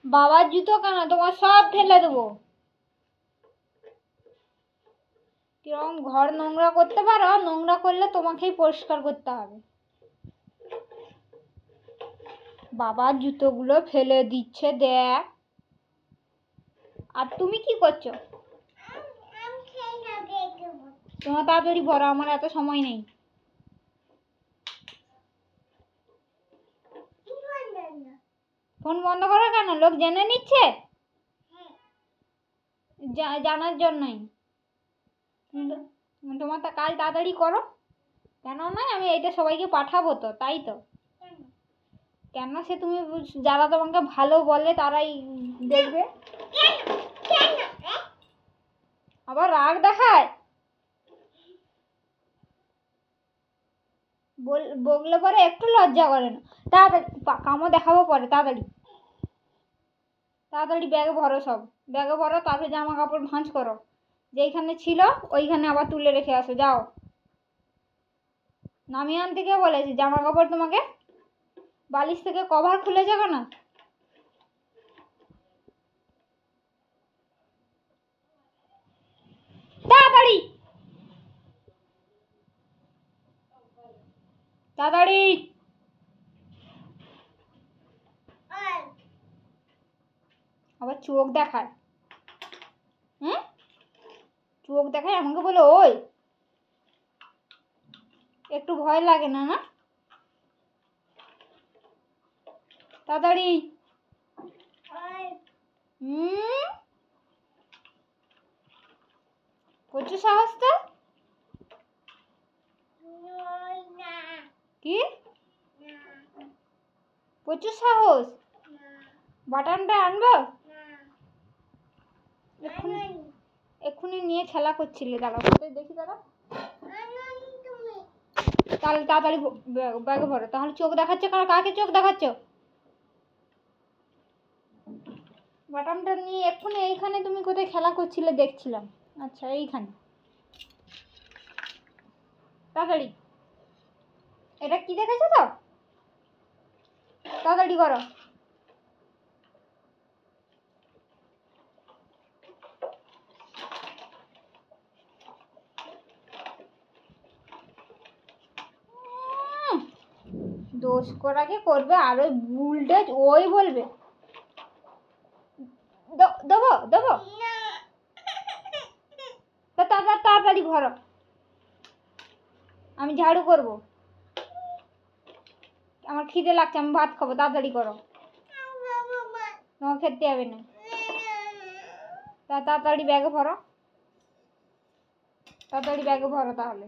বাবার জুতো কেন, তোমার সব ফেলে দেবো। কিরকম ঘর নোংরা করতে পারো? নোংরা করলে তোমাকেই পরিষ্কার করতে হবে। বাবার জুতোগুলো ফেলে দিচ্ছে দেখ। আর তুমি কি করছো? তোমার তাড়াতাড়ি ভরো, আমার এত সময় নেই। ফোন বন্ধ করো কেন? লোক জেনে নিচ্ছে। জানার জন্যই। তোমার তা কাজ তাড়াতাড়ি করো। কেন নয়, আমি এইটা সবাইকে পাঠাবো তো, তাই তো। কেন সে তুমি, যারা তোমাকে ভালো বলে তারাই দেখবে। আবার রাগ দেখায়। বললে পরে একটু লজ্জা করে না। তাড়াতাড়ি কামও দেখাবো পরে। তাড়াতাড়ি তাড়াতাড়ি ব্যাগে ভরো, সব ব্যাগে ভরো। তারপরে জামা কাপড় ভাঁজ করো। যেইখানে ছিল ওইখানে আবার তুলে রেখে আসো। যাও, নামিয়ে আনতে কে বলেছি? জামা কাপড় তোমাকে বালিশ থেকে কভার খুলে যাবে না? তাড়াতাড়ি তাড়াতাড়ি। আবার চোখ দেখায়। হ্যাঁ, চোখ দেখায় আমাকে বলে ওই। একটু ভয় লাগে না? না, তাড়াতাড়ি। প্রচুর সাহস তো। কি প্রচুর সাহস? বাটনটা আনবো? এক্ষুনি নিয়ে খেলা করছিলে। দাঁড়াও, কোথায় দেখি। দাঁড়াও, তাহলে তাড়াতাড়ি ব্যাগে ভরো। তাহলে চোখ দেখাচ্ছ কেন? কাকে চোখ দেখাচ্ছ? বাটনটা নিয়ে এক্ষুনি এইখানে তুমি কোথায় খেলা করছিলে দেখছিলাম। আচ্ছা, এইখানে। তাড়াতাড়ি। এটা কি দেখেছো তো? তাড়াতাড়ি করো। দোষ করাকে করবে, আর ওই ভুলটা ওই বলবে। দেবো দেবো। তাড়াতাড়ি ভরো, আমি ঝাড়ু করব। আমার খিদে লাগছে, আমি ভাত খাবো। তাড়াতাড়ি করো, তোমার খেতে হবে না। তাড়াতাড়ি ব্যাগে ভরো, তাড়াতাড়ি ব্যাগে ভরো তাহলে।